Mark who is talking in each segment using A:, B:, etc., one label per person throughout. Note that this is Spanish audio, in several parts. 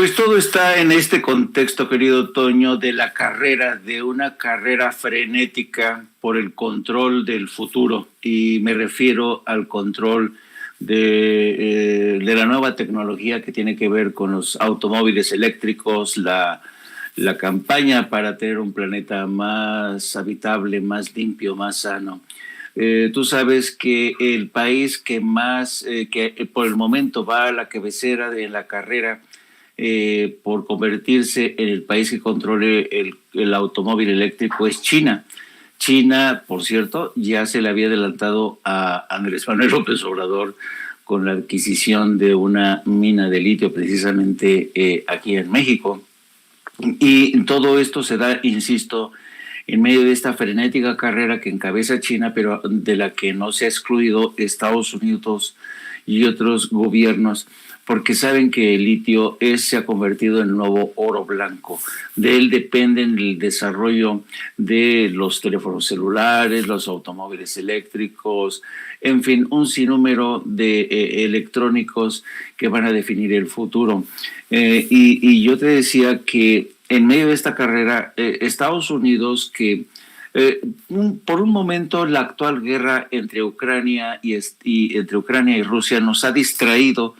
A: Pues todo está en este contexto, querido Toño, de una carrera frenética por el control del futuro. Y me refiero al control de la nueva tecnología que tiene que ver con los automóviles eléctricos, la campaña para tener un planeta más habitable, más limpio, más sano. Tú sabes que el país que más, que por el momento va a la cabecera de la carrera, por convertirse en el país que controle el automóvil eléctrico es China. China, por cierto, ya se le había adelantado a Andrés Manuel López Obrador con la adquisición de una mina de litio precisamente aquí en México. Y todo esto se da, insisto, en medio de esta frenética carrera que encabeza China, pero de la que no se ha excluido Estados Unidos y otros gobiernos, porque saben que el litio se ha convertido en el nuevo oro blanco. De él depende el desarrollo de los teléfonos celulares, los automóviles eléctricos, en fin, un sinnúmero de electrónicos que van a definir el futuro. Y yo te decía que en medio de esta carrera, Estados Unidos, que por un momento la actual guerra entre Ucrania y Rusia nos ha distraído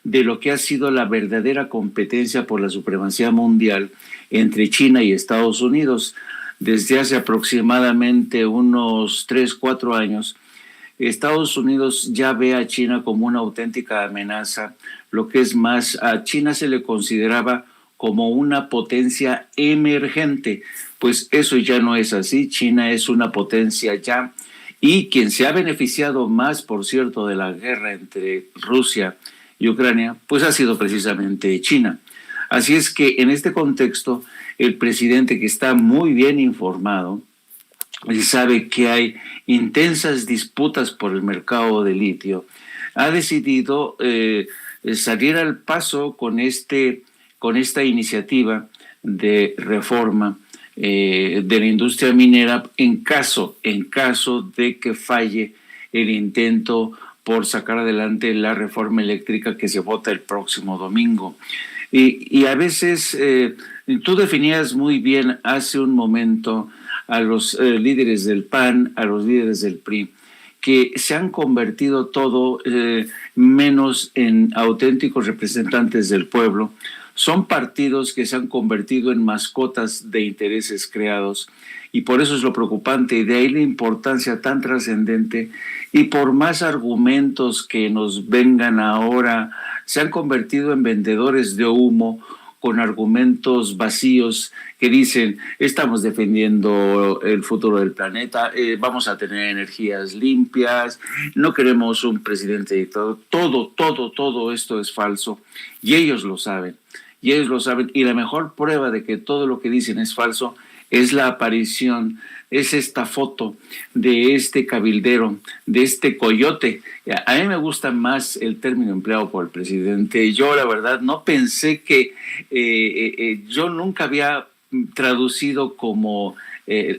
A: de lo que ha sido la verdadera competencia por la supremacía mundial entre China y Estados Unidos. Desde hace aproximadamente unos 3, 4 años, Estados Unidos ya ve a China como una auténtica amenaza. Lo que es más, a China se le consideraba como una potencia emergente. Pues eso ya no es así. China es una potencia ya. Y quien se ha beneficiado más, por cierto, de la guerra entre Rusia y Ucrania, pues ha sido precisamente China. Así es que en este contexto, el presidente, que está muy bien informado y sabe que hay intensas disputas por el mercado de litio, ha decidido salir al paso con esta iniciativa de reforma de la industria minera en caso de que falle el intento por sacar adelante la reforma eléctrica que se vota el próximo domingo. Y a veces, tú definías muy bien hace un momento a los líderes del PAN, a los líderes del PRI, que se han convertido todo menos en auténticos representantes del pueblo. Son partidos que se han convertido en mascotas de intereses creados, y por eso es lo preocupante, y de ahí la importancia tan trascendente. Y por más argumentos que nos vengan ahora, se han convertido en vendedores de humo, con argumentos vacíos que dicen: estamos defendiendo el futuro del planeta, vamos a tener energías limpias, no queremos un presidente dictador. Todo esto es falso, y ellos lo saben. Y la mejor prueba de que todo lo que dicen es falso es la aparición, es esta foto de este cabildero, de este coyote. A mí me gusta más el término empleado por el presidente. Yo, la verdad, no pensé que yo nunca había traducido como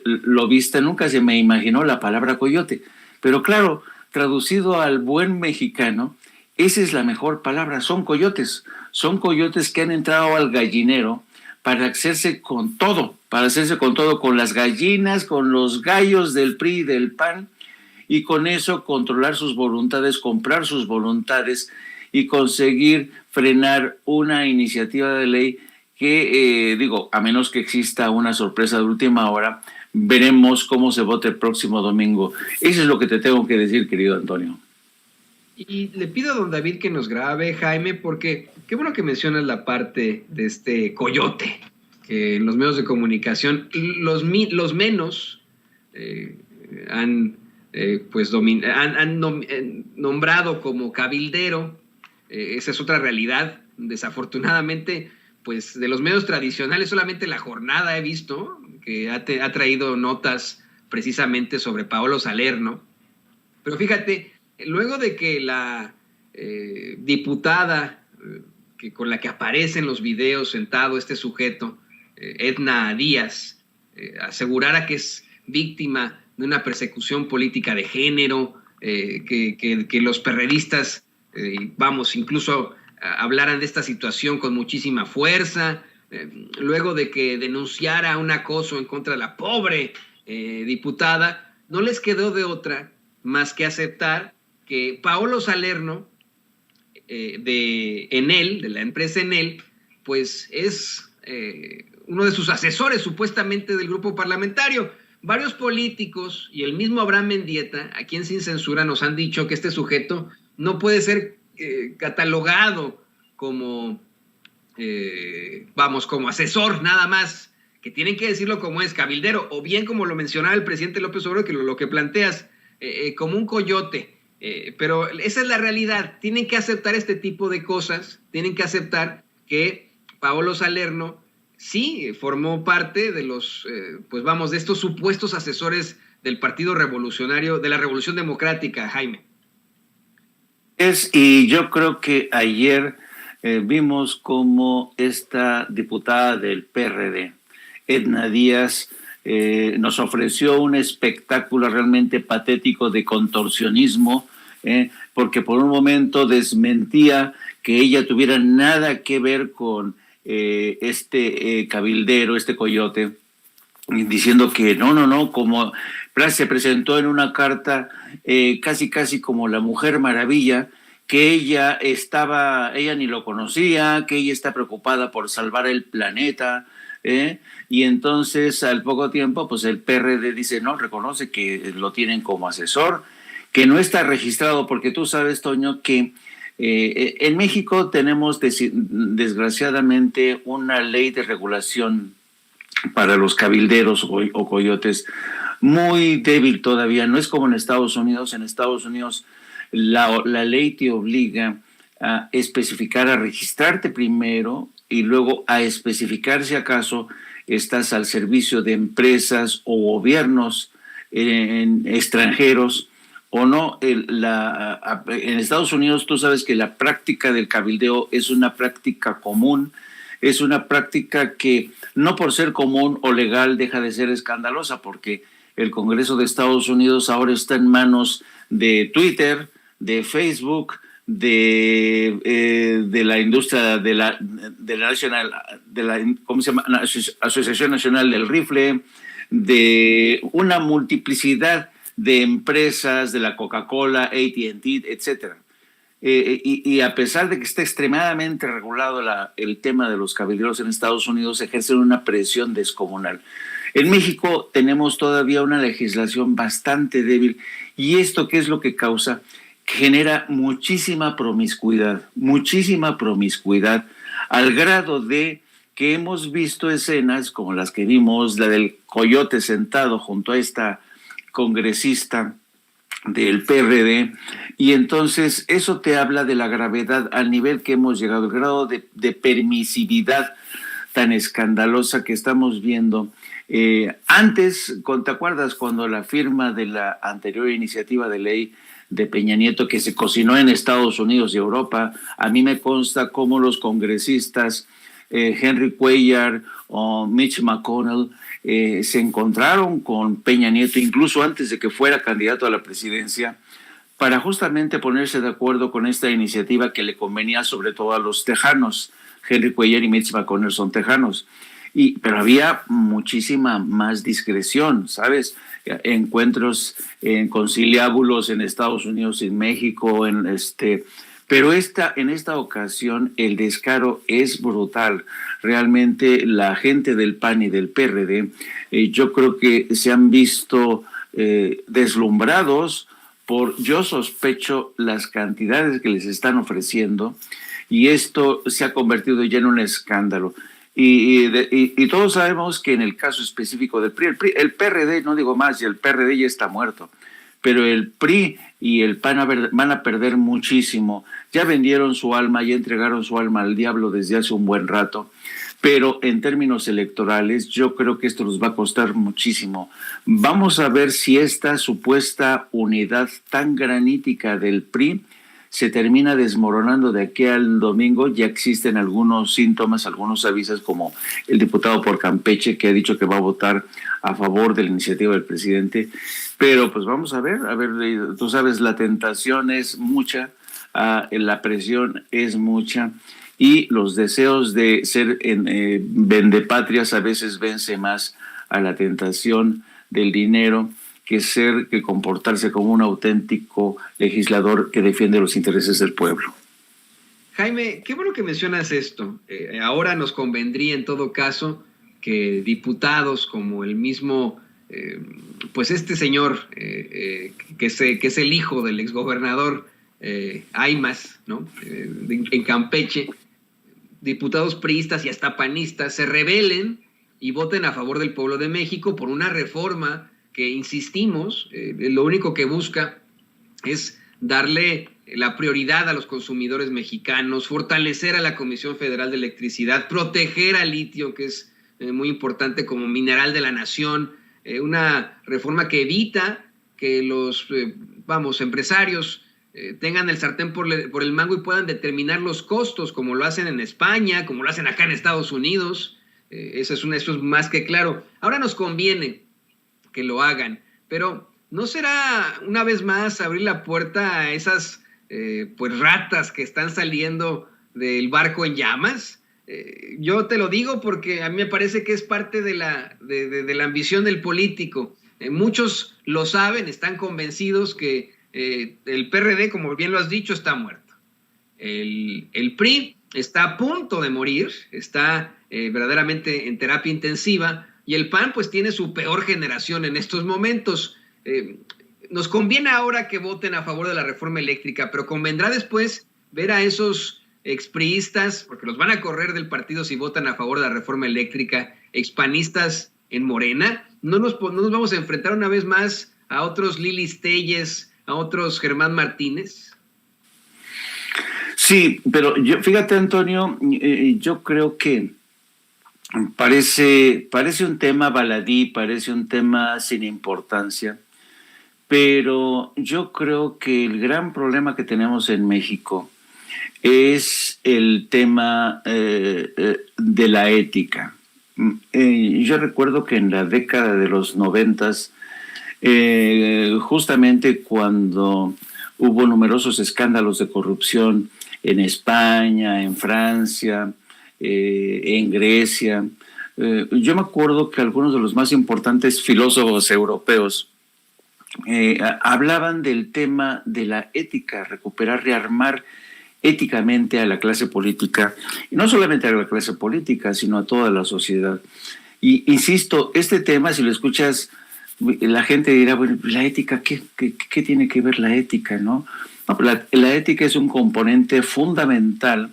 A: lobista, nunca se me imaginó la palabra coyote. Pero claro, traducido al buen mexicano, esa es la mejor palabra. Son coyotes que han entrado al gallinero para hacerse con todo, con las gallinas, con los gallos del PRI y del PAN, y con eso controlar sus voluntades, comprar sus voluntades y conseguir frenar una iniciativa de ley que, a menos que exista una sorpresa de última hora, veremos cómo se vote el próximo domingo. Eso es lo que te tengo que decir, querido Antonio.
B: Y le pido a don David que nos grabe, Jaime, porque qué bueno que mencionas la parte de este coyote, que en los medios de comunicación los menos han nombrado como cabildero. Esa es otra realidad. Desafortunadamente, pues de los medios tradicionales solamente La Jornada he visto que ha traído notas precisamente sobre Paolo Salerno. Pero fíjate, luego de que la diputada con la que aparece en los videos sentado este sujeto, Edna Díaz, asegurara que es víctima de una persecución política de género, que los perredistas, incluso hablaran de esta situación con muchísima fuerza, luego de que denunciara un acoso en contra de la pobre diputada, no les quedó de otra más que aceptar que Paolo Salerno, de Enel, de la empresa Enel, pues es uno de sus asesores supuestamente del grupo parlamentario. Varios políticos y el mismo Abraham Mendieta, a quien Sin Censura nos han dicho que este sujeto no puede ser catalogado como, como asesor nada más, que tienen que decirlo como es, cabildero, o bien como lo mencionaba el presidente López Obrador, que lo que planteas, como un coyote. Pero esa es la realidad. Tienen que aceptar este tipo de cosas, tienen que aceptar que Paolo Salerno sí formó parte de los, de estos supuestos asesores del Partido Revolucionario, de la Revolución Democrática, Jaime.
A: Y yo creo que ayer vimos cómo esta diputada del PRD, Edna Díaz, nos ofreció un espectáculo realmente patético de contorsionismo, porque por un momento desmentía que ella tuviera nada que ver con este cabildero, este coyote, diciendo que no, como se presentó en una carta casi como la Mujer Maravilla, que ella ni lo conocía, que ella está preocupada por salvar el planeta, y entonces al poco tiempo pues el PRD dice, no, reconoce que lo tienen como asesor, que no está registrado, porque tú sabes, Toño, que en México tenemos desgraciadamente una ley de regulación para los cabilderos o coyotes muy débil todavía. No es como en Estados Unidos. En Estados Unidos la ley te obliga a especificar, a registrarte primero y luego a especificar si acaso estás al servicio de empresas o gobiernos extranjeros o no. En Estados Unidos tú sabes que la práctica del cabildeo es una práctica común, es una práctica que no por ser común o legal deja de ser escandalosa, porque el Congreso de Estados Unidos ahora está en manos de Twitter, de Facebook, de la industria de la ¿cómo se llama? Asociación Nacional del Rifle, de una multiplicidad de empresas, de la Coca-Cola, AT&T, etcétera. Y a pesar de que está extremadamente regulado el tema de los cabilderos en Estados Unidos, ejercen una presión descomunal. En México tenemos todavía una legislación bastante débil, y esto, ¿qué es lo que causa? Genera muchísima promiscuidad, al grado de que hemos visto escenas como las que vimos, la del coyote sentado junto a esta congresista del PRD, y entonces eso te habla de la gravedad al nivel que hemos llegado, el grado de permisividad tan escandalosa que estamos viendo. Antes, ¿te acuerdas cuando la firma de la anterior iniciativa de ley de Peña Nieto, que se cocinó en Estados Unidos y Europa? A mí me consta cómo los congresistas Henry Cuellar o Mitch McConnell se encontraron con Peña Nieto, incluso antes de que fuera candidato a la presidencia, para justamente ponerse de acuerdo con esta iniciativa que le convenía sobre todo a los tejanos. Henry Cuellar y Mitch McConnell son tejanos, pero había muchísima más discreción, ¿sabes? Encuentros en conciliábulos en Estados Unidos y en México, pero en esta ocasión el descaro es brutal. Realmente la gente del PAN y del PRD, yo creo que se han visto deslumbrados yo sospecho, las cantidades que les están ofreciendo, y esto se ha convertido ya en un escándalo. Y todos sabemos que en el caso específico del PRI, el PRD, no digo más, y el PRD ya está muerto, pero el PRI y el PAN van a perder muchísimo. Ya vendieron su alma, ya entregaron su alma al diablo desde hace un buen rato, pero en términos electorales yo creo que esto nos va a costar muchísimo. Vamos a ver si esta supuesta unidad tan granítica del PRI se termina desmoronando de aquí al domingo. Ya existen algunos síntomas, algunos avisos, como el diputado por Campeche, que ha dicho que va a votar a favor de la iniciativa del presidente. Pero pues vamos a ver, tú sabes, la tentación es mucha la presión es mucha y los deseos de ser vendepatrias a veces vence más a la tentación del dinero que comportarse como un auténtico legislador que defiende los intereses del pueblo.
B: Jaime, qué bueno que mencionas esto. Ahora nos convendría en todo caso que diputados como el mismo, pues este señor, que es el hijo del exgobernador Aymas, ¿no? En Campeche, diputados priistas y hasta panistas se rebelen y voten a favor del pueblo de México por una reforma que, insistimos, lo único que busca es darle la prioridad a los consumidores mexicanos, fortalecer a la Comisión Federal de Electricidad, proteger al litio, que es muy importante como mineral de la nación, una reforma que evita que los empresarios tengan el sartén por el mango y puedan determinar los costos, como lo hacen en España, como lo hacen acá en Estados Unidos. Eso es más que claro. Ahora nos conviene que lo hagan, pero ¿no será una vez más abrir la puerta a esas pues ratas que están saliendo del barco en llamas? Yo te lo digo porque a mí me parece que es parte de la ambición del político. Muchos lo saben, están convencidos que el PRD, como bien lo has dicho, está muerto. El PRI está a punto de morir, está verdaderamente en terapia intensiva, y el PAN pues tiene su peor generación en estos momentos. Nos conviene ahora que voten a favor de la reforma eléctrica, pero convendrá después ver a esos expriistas, porque los van a correr del partido si votan a favor de la reforma eléctrica, expanistas en Morena. No nos vamos a enfrentar una vez más a otros Lilis Telles, a otros Germán Martínez.
A: Sí, pero fíjate, Antonio, yo creo que parece un tema baladí, parece un tema sin importancia, pero yo creo que el gran problema que tenemos en México es el tema de la ética. Yo recuerdo que en la década de los 90, justamente cuando hubo numerosos escándalos de corrupción en España, en Francia, en Grecia, yo me acuerdo que algunos de los más importantes filósofos europeos hablaban del tema de la ética, rearmar éticamente a la clase política, y no solamente a la clase política, sino a toda la sociedad. Y insisto, este tema, si lo escuchas, la gente dirá, bueno, la ética, ¿qué tiene que ver la ética, no? La ética es un componente fundamental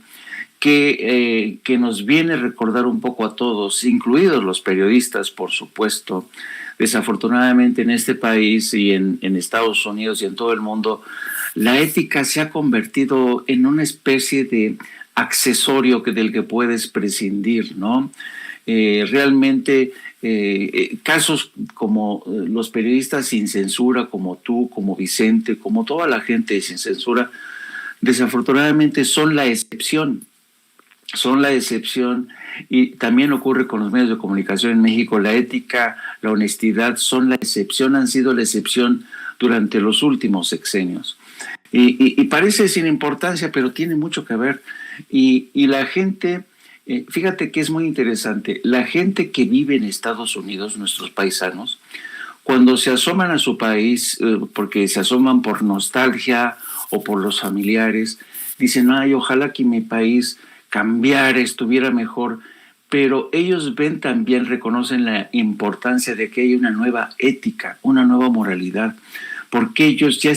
A: que nos viene a recordar un poco a todos, incluidos los periodistas, por supuesto. Desafortunadamente en este país y en Estados Unidos y en todo el mundo, la ética se ha convertido en una especie de accesorio del que puedes prescindir, ¿no? Realmente casos como los periodistas sin censura, como tú, como Vicente, como toda la gente sin censura, desafortunadamente son la excepción. Son la excepción, y también ocurre con los medios de comunicación en México. La ética, la honestidad son la excepción, han sido la excepción durante los últimos sexenios. Y parece sin importancia, pero tiene mucho que ver. Y la gente, fíjate que es muy interesante, la gente que vive en Estados Unidos, nuestros paisanos, cuando se asoman a su país, porque se asoman por nostalgia o por los familiares, dicen, ay, ojalá que mi país cambiara, estuviera mejor, pero ellos ven también, reconocen la importancia de que haya una nueva ética, una nueva moralidad, porque ellos ya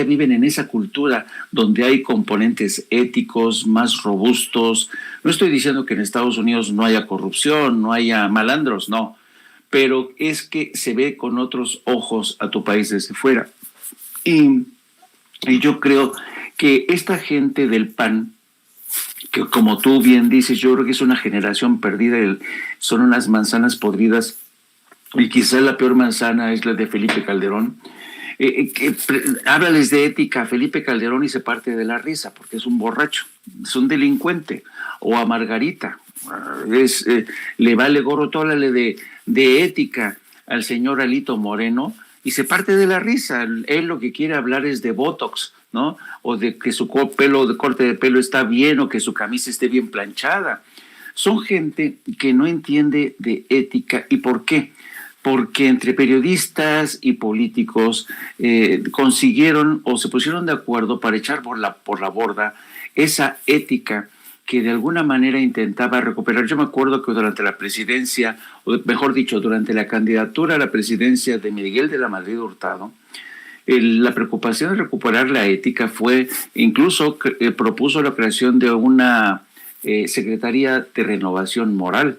A: viven en esa cultura donde hay componentes éticos más robustos. No estoy diciendo que en Estados Unidos no haya corrupción, no haya malandros, no, pero es que se ve con otros ojos a tu país desde fuera. Y yo creo que esta gente del PAN, que como tú bien dices, yo creo que es una generación perdida, son unas manzanas podridas, y quizás la peor manzana es la de Felipe Calderón. Háblales de ética a Felipe Calderón y se parte de la risa, porque es un borracho, es un delincuente, o a Margarita, le vale gorro. Háblale de ética al señor Alito Moreno, y se parte de la risa. Él lo que quiere hablar es de Botox, ¿no? O de que su corte de pelo está bien o que su camisa esté bien planchada. Son gente que no entiende de ética. ¿Y por qué? Porque entre periodistas y políticos consiguieron o se pusieron de acuerdo para echar por la borda esa ética que de alguna manera intentaba recuperar. Yo me acuerdo que durante la presidencia, o mejor dicho, durante la candidatura a la presidencia de Miguel de la Madrid Hurtado, la preocupación de recuperar la ética fue, incluso propuso la creación de una Secretaría de Renovación Moral,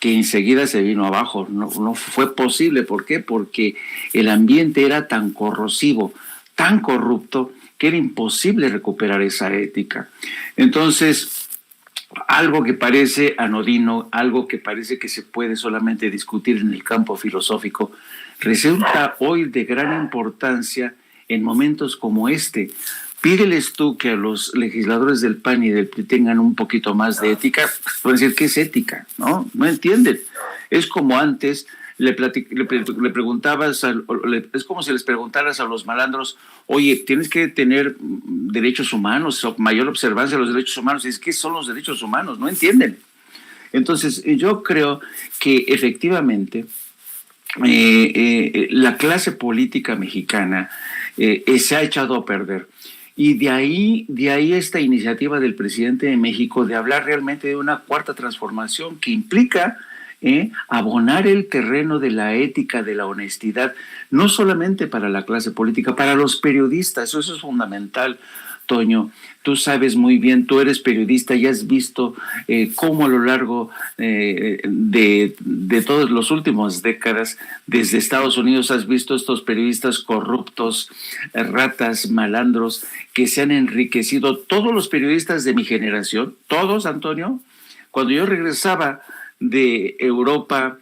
A: que enseguida se vino abajo. No fue posible. ¿Por qué? Porque el ambiente era tan corrosivo, tan corrupto, que era imposible recuperar esa ética. Entonces, algo que parece anodino, algo que parece que se puede solamente discutir en el campo filosófico, resulta hoy de gran importancia en momentos como este. Pídeles tú que a los legisladores del PAN y del PRI tengan un poquito más de ética. Pueden decir, ¿qué es ética? No entienden. Es como antes le preguntabas, es como si les preguntaras a los malandros, oye, tienes que tener derechos humanos, mayor observancia de los derechos humanos. Y es, ¿qué son los derechos humanos? No entienden. Entonces, yo creo que efectivamente la clase política mexicana se ha echado a perder. Y de ahí esta iniciativa del presidente de México de hablar realmente de una cuarta transformación que implica abonar el terreno de la ética, de la honestidad, no solamente para la clase política, para los periodistas. Eso es fundamental, Toño. Tú sabes muy bien, tú eres periodista y has visto cómo a lo largo de todas las últimas décadas, desde Estados Unidos, has visto estos periodistas corruptos, ratas, malandros, que se han enriquecido. Todos los periodistas de mi generación, todos, Antonio, cuando yo regresaba de Europa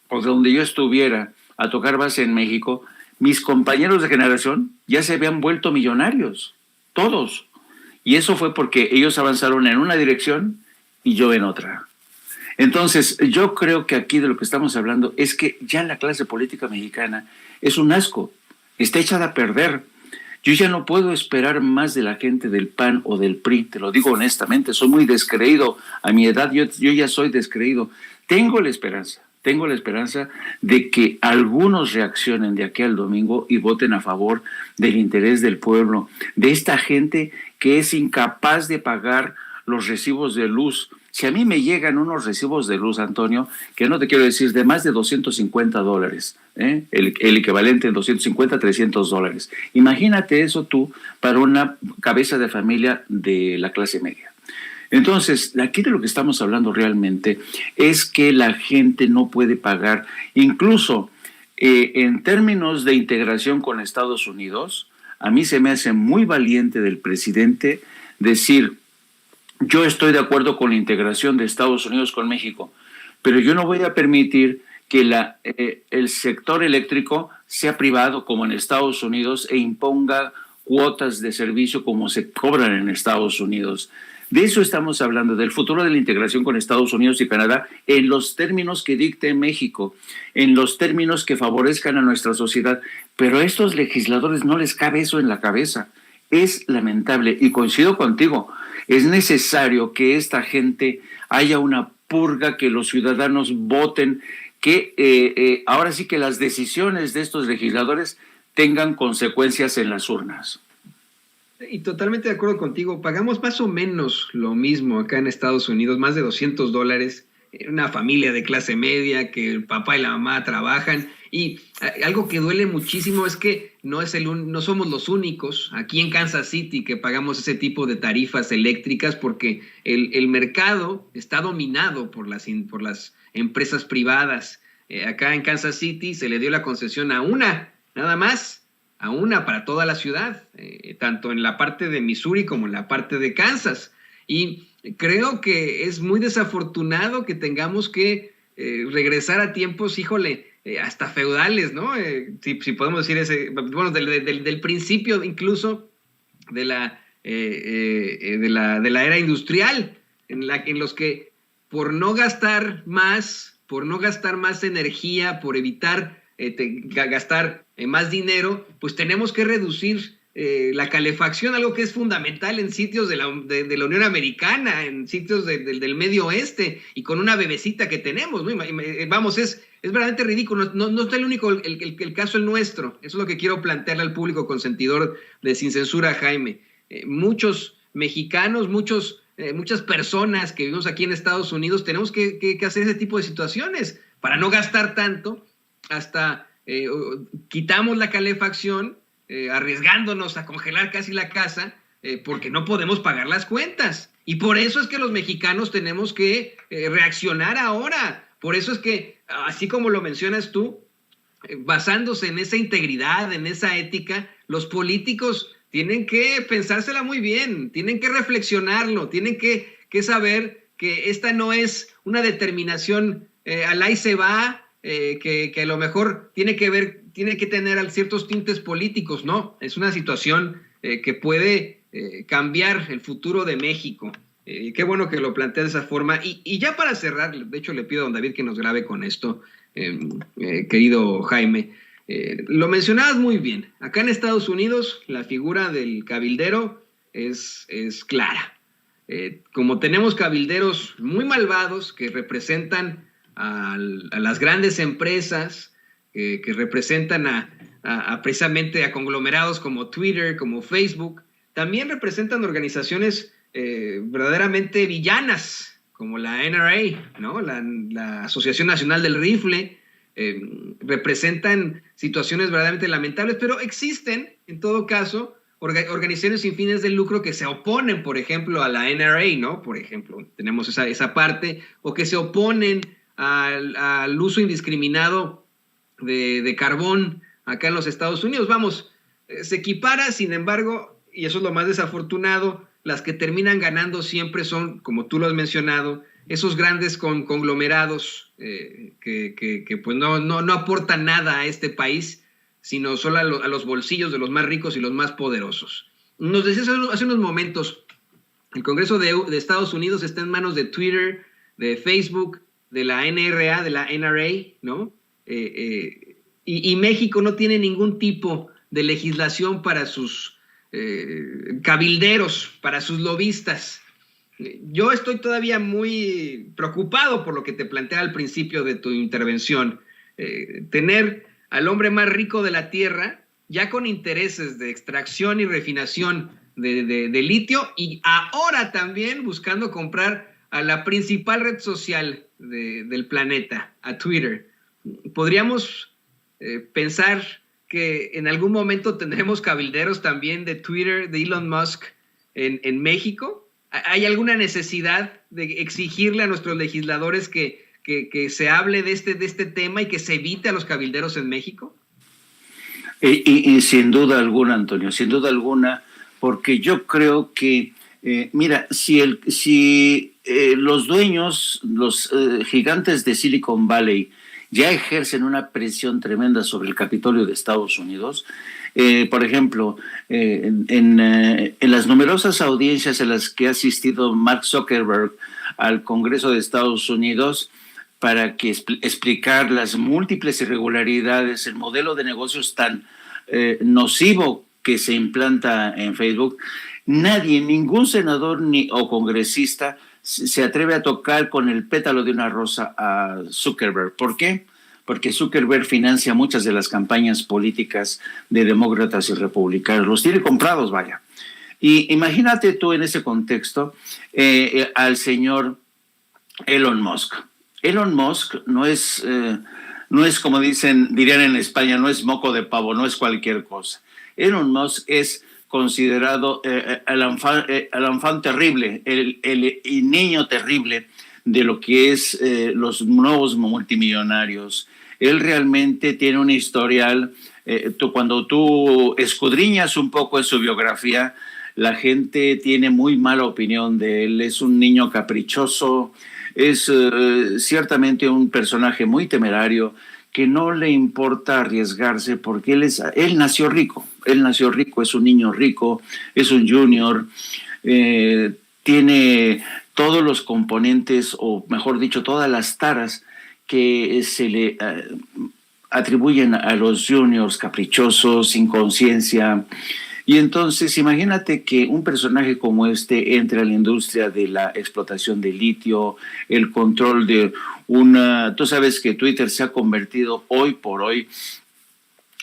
A: o de donde yo estuviera a tocar base en México, mis compañeros de generación ya se habían vuelto millonarios, todos. Y eso fue porque ellos avanzaron en una dirección y yo en otra. Entonces, yo creo que aquí de lo que estamos hablando es que ya la clase política mexicana es un asco, está echada a perder. Yo ya no puedo esperar más de la gente del PAN o del PRI, te lo digo honestamente, soy muy descreído. A mi edad yo ya soy descreído. Tengo la esperanza de que algunos reaccionen de aquí al domingo y voten a favor del interés del pueblo, de esta gente que es incapaz de pagar los recibos de luz. Si a mí me llegan unos recibos de luz, Antonio, que no te quiero decir, de más de $250, el equivalente en 250, $300. Imagínate eso tú para una cabeza de familia de la clase media. Entonces, aquí de lo que estamos hablando realmente es que la gente no puede pagar, incluso en términos de integración con Estados Unidos. A mí se me hace muy valiente del presidente decir, yo estoy de acuerdo con la integración de Estados Unidos con México, pero yo no voy a permitir que el sector eléctrico sea privado como en Estados Unidos e imponga cuotas de servicio como se cobran en Estados Unidos. De eso estamos hablando, del futuro de la integración con Estados Unidos y Canadá en los términos que dicte México, en los términos que favorezcan a nuestra sociedad. Pero a estos legisladores no les cabe eso en la cabeza. Es lamentable y coincido contigo. Es necesario que esta gente haya una purga, que los ciudadanos voten, que ahora sí que las decisiones de estos legisladores tengan consecuencias en las urnas.
B: Y totalmente de acuerdo contigo, pagamos más o menos lo mismo acá en Estados Unidos, más de $200, una familia de clase media, que el papá y la mamá trabajan, y algo que duele muchísimo es que no somos los únicos aquí en Kansas City que pagamos ese tipo de tarifas eléctricas, porque el mercado está dominado por las empresas privadas. Acá en Kansas City se le dio la concesión a una, nada más, a una para toda la ciudad, tanto en la parte de Missouri como en la parte de Kansas. Y creo que es muy desafortunado que tengamos que regresar a tiempos, híjole, hasta feudales, ¿no? Si podemos decir bueno, del principio incluso de la era industrial, en los que por no gastar más energía, por evitar gastar más dinero, pues tenemos que reducir la calefacción, algo que es fundamental en sitios de la Unión Americana, en sitios del Medio Oeste, y con una bebecita que tenemos, ¿no? Vamos, es verdaderamente ridículo. No es el único el caso el nuestro. Eso es lo que quiero plantearle al público consentidor de Sin Censura, Jaime. Muchos mexicanos, muchas personas que vivimos aquí en Estados Unidos tenemos que hacer ese tipo de situaciones para no gastar tanto. Hasta quitamos la calefacción, arriesgándonos a congelar casi la casa, porque no podemos pagar las cuentas. Y por eso es que los mexicanos tenemos que reaccionar ahora. Por eso es que, así como lo mencionas tú, basándose en esa integridad, en esa ética, los políticos tienen que pensársela muy bien, tienen que reflexionarlo, tienen que saber que esta no es una determinación al ahí se va, que a lo mejor tiene que tener ciertos tintes políticos. No, es una situación que puede cambiar el futuro de México. Qué bueno que lo plantea de esa forma. Y ya para cerrar, de hecho le pido a don David que nos grabe con esto, querido Jaime. Lo mencionabas muy bien. Acá en Estados Unidos la figura del cabildero es clara. Como tenemos cabilderos muy malvados que representan a las grandes empresas, que representan precisamente a conglomerados como Twitter, como Facebook, también representan organizaciones verdaderamente villanas, como la NRA, ¿no? La Asociación Nacional del Rifle. Representan situaciones verdaderamente lamentables, pero existen, en todo caso, organizaciones sin fines de lucro que se oponen, por ejemplo, a la NRA, ¿no? Por ejemplo, tenemos esa parte, o que se oponen al uso indiscriminado de carbón acá en los Estados Unidos. Vamos, se equipara, sin embargo, y eso es lo más desafortunado, las que terminan ganando siempre son, como tú lo has mencionado, esos grandes conglomerados que pues no aportan nada a este país, sino solo a los bolsillos de los más ricos y los más poderosos. Nos decías hace unos momentos, el Congreso de Estados Unidos está en manos de Twitter, de Facebook, de la NRA, de la NRA, ¿no? Y México no tiene ningún tipo de legislación para sus cabilderos, para sus lobistas. Yo estoy todavía muy preocupado por lo que te planteaba al principio de tu intervención. Tener al hombre más rico de la tierra, ya con intereses de extracción y refinación de litio, y ahora también buscando comprar a la principal red social del planeta, a Twitter. Podríamos pensar que en algún momento tendremos cabilderos también de Twitter, de Elon Musk, en México. ¿Hay alguna necesidad de exigirle a nuestros legisladores que se hable de este tema y que se evite a los cabilderos en México?
A: Y sin duda alguna, Antonio, sin duda alguna, porque yo creo que, mira, si los dueños, los gigantes de Silicon Valley ya ejercen una presión tremenda sobre el Capitolio de Estados Unidos, por ejemplo, en las numerosas audiencias en las que ha asistido Mark Zuckerberg al Congreso de Estados Unidos para que explicar las múltiples irregularidades, el modelo de negocios tan nocivo que se implanta en Facebook, nadie, ningún senador o congresista se atreve a tocar con el pétalo de una rosa a Zuckerberg. ¿Por qué? Porque Zuckerberg financia muchas de las campañas políticas de demócratas y republicanos. Los tiene comprados, vaya. Y imagínate tú en ese contexto al señor Elon Musk. Elon Musk no es como dirían en España, no es moco de pavo, no es cualquier cosa. Elon Musk es considerado el enfant terrible, el niño terrible de lo que es los nuevos multimillonarios. Él realmente tiene un historial, cuando tú escudriñas un poco en su biografía, la gente tiene muy mala opinión de él. Es un niño caprichoso, es ciertamente un personaje muy temerario que no le importa arriesgarse porque él nació rico, es un niño rico, es un junior, tiene todos los componentes, o mejor dicho, todas las taras que se le atribuyen a los juniors caprichosos, sin conciencia. Y entonces imagínate que un personaje como este entre a la industria de la explotación de litio, el control de tú sabes que Twitter se ha convertido hoy por hoy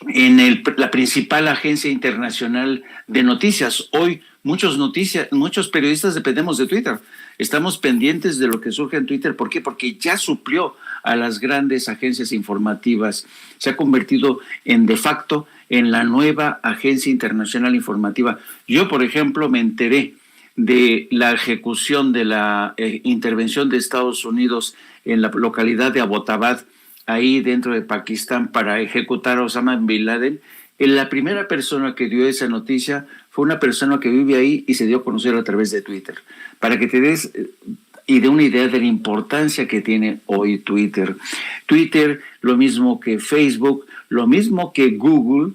A: en la principal agencia internacional de noticias. Hoy muchos periodistas dependemos de Twitter. Estamos pendientes de lo que surge en Twitter. ¿Por qué? Porque ya suplió a las grandes agencias informativas. Se ha convertido de facto en la nueva agencia internacional informativa. Yo, por ejemplo, me enteré de la ejecución de la intervención de Estados Unidos en la localidad de Abbottabad, ahí dentro de Pakistán, para ejecutar a Osama Bin Laden. La primera persona que dio esa noticia fue una persona que vive ahí y se dio a conocer a través de Twitter. Para que te des y de una idea de la importancia que tiene hoy Twitter. Twitter, lo mismo que Facebook, lo mismo que Google,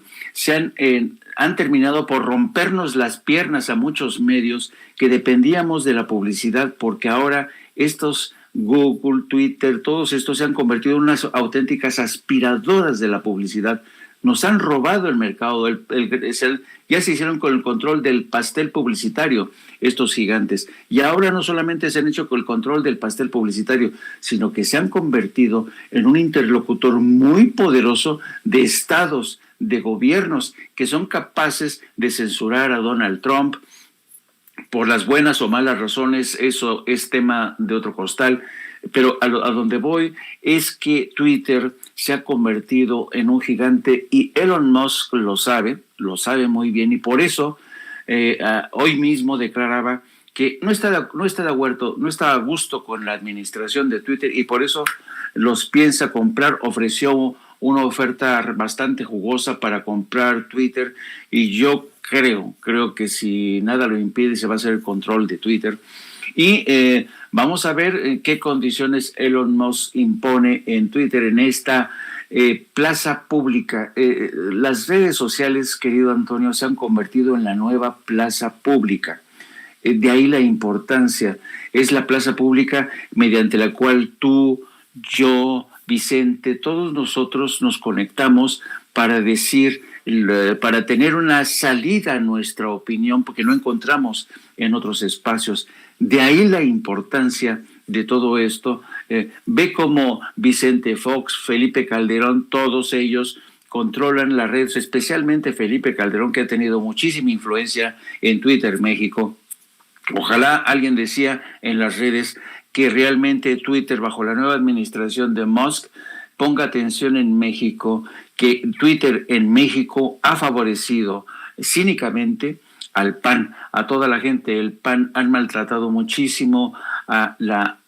A: han terminado por rompernos las piernas a muchos medios que dependíamos de la publicidad, porque ahora estos Google, Twitter, todos estos se han convertido en unas auténticas aspiradoras de la publicidad. Nos han robado el mercado, ya se hicieron con el control del pastel publicitario estos gigantes. Y ahora no solamente se han hecho con el control del pastel publicitario, sino que se han convertido en un interlocutor muy poderoso de estados, de gobiernos, que son capaces de censurar a Donald Trump por las buenas o malas razones. Eso es tema de otro costal. Pero a donde voy es que Twitter se ha convertido en un gigante y Elon Musk lo sabe muy bien, y por eso hoy mismo declaraba que no está de acuerdo, no está a gusto con la administración de Twitter, y por eso los piensa comprar. Ofreció una oferta bastante jugosa para comprar Twitter, y yo creo que si nada lo impide se va a hacer el control de Twitter. Y vamos a ver qué condiciones Elon Musk impone en Twitter, en esta plaza pública. Las redes sociales, querido Antonio, se han convertido en la nueva plaza pública. De ahí la importancia. Es la plaza pública mediante la cual tú, yo, Vicente, todos nosotros nos conectamos para decir, para tener una salida a nuestra opinión, porque no encontramos en otros espacios. De ahí la importancia de todo esto. Ve cómo Vicente Fox, Felipe Calderón, todos ellos controlan las redes, especialmente Felipe Calderón, que ha tenido muchísima influencia en Twitter México. Ojalá, alguien decía en las redes, que realmente Twitter, bajo la nueva administración de Musk, ponga atención en México, que Twitter en México ha favorecido cínicamente al PAN, a toda la gente del PAN. Han maltratado muchísimo a la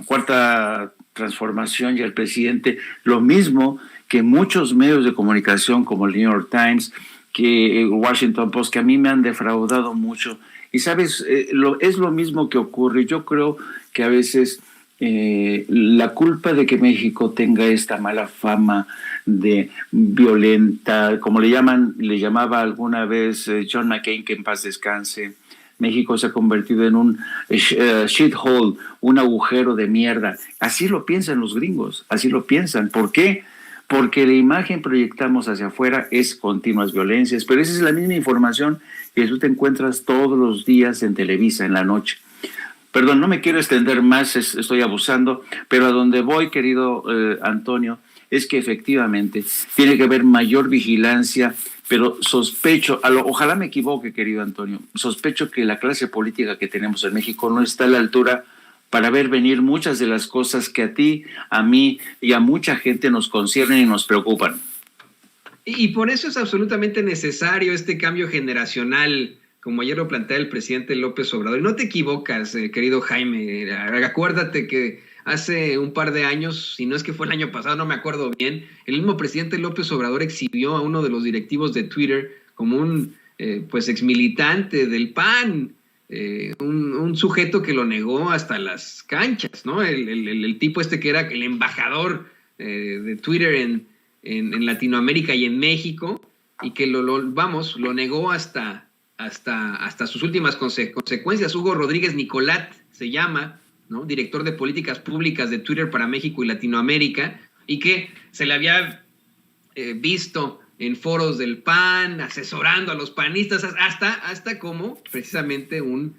A: Cuarta Transformación y al presidente, lo mismo que muchos medios de comunicación como el New York Times, que Washington Post, que a mí me han defraudado mucho. Y sabes, es lo mismo que ocurre. Yo creo que a veces la culpa de que México tenga esta mala fama de violenta, como le llamaba alguna vez John McCain, que en paz descanse, México se ha convertido en un shithole, un agujero de mierda. Así lo piensan los gringos, así lo piensan. ¿Por qué? Porque la imagen proyectamos hacia afuera es continuas violencias, pero esa es la misma información que tú te encuentras todos los días en Televisa en la noche. Perdón, no me quiero extender más, estoy abusando, pero a donde voy, querido Antonio, es que efectivamente tiene que haber mayor vigilancia, pero sospecho, ojalá me equivoque, querido Antonio, sospecho que la clase política que tenemos en México no está a la altura para ver venir muchas de las cosas que a ti, a mí y a mucha gente nos conciernen y nos preocupan.
B: Y por eso es absolutamente necesario este cambio generacional, como ayer lo plantea el presidente López Obrador. Y no te equivocas, querido Jaime. Acuérdate que hace un par de años, si no es que fue el año pasado, no me acuerdo bien, el mismo presidente López Obrador exhibió a uno de los directivos de Twitter como un exmilitante del PAN, un sujeto que lo negó hasta las canchas, ¿no? El tipo que era el embajador de Twitter en Latinoamérica y en México, y que lo negó hasta sus últimas consecuencias. Hugo Rodríguez Nicolat se llama, ¿no? Director de políticas públicas de Twitter para México y Latinoamérica, y que se le había visto en foros del PAN, asesorando a los panistas, hasta como precisamente un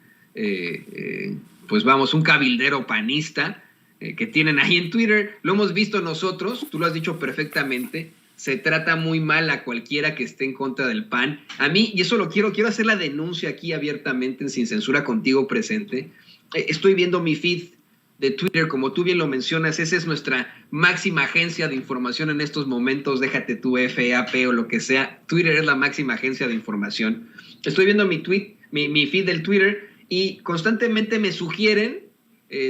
B: cabildero panista que tienen ahí en Twitter. Lo hemos visto nosotros, tú lo has dicho perfectamente, se trata muy mal a cualquiera que esté en contra del PAN. A mí, y eso lo quiero hacer la denuncia aquí abiertamente, en Sin Censura, contigo presente. Estoy viendo mi feed de Twitter, como tú bien lo mencionas, esa es nuestra máxima agencia de información en estos momentos, déjate tu FAP o lo que sea, Twitter es la máxima agencia de información. Estoy viendo mi feed del Twitter y constantemente me sugieren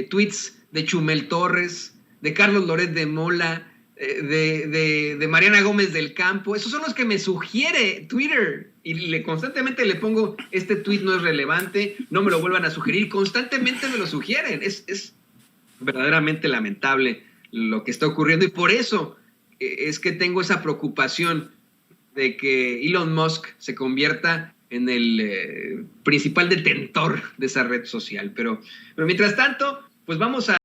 B: tweets de Chumel Torres, de Carlos Loret de Mola, de Mariana Gómez del Campo. Esos son los que me sugiere Twitter y constantemente le pongo, este tweet no es relevante, no me lo vuelvan a sugerir, constantemente me lo sugieren. Es verdaderamente lamentable lo que está ocurriendo y por eso es que tengo esa preocupación de que Elon Musk se convierta en el principal detentor de esa red social. Pero mientras tanto, pues vamos a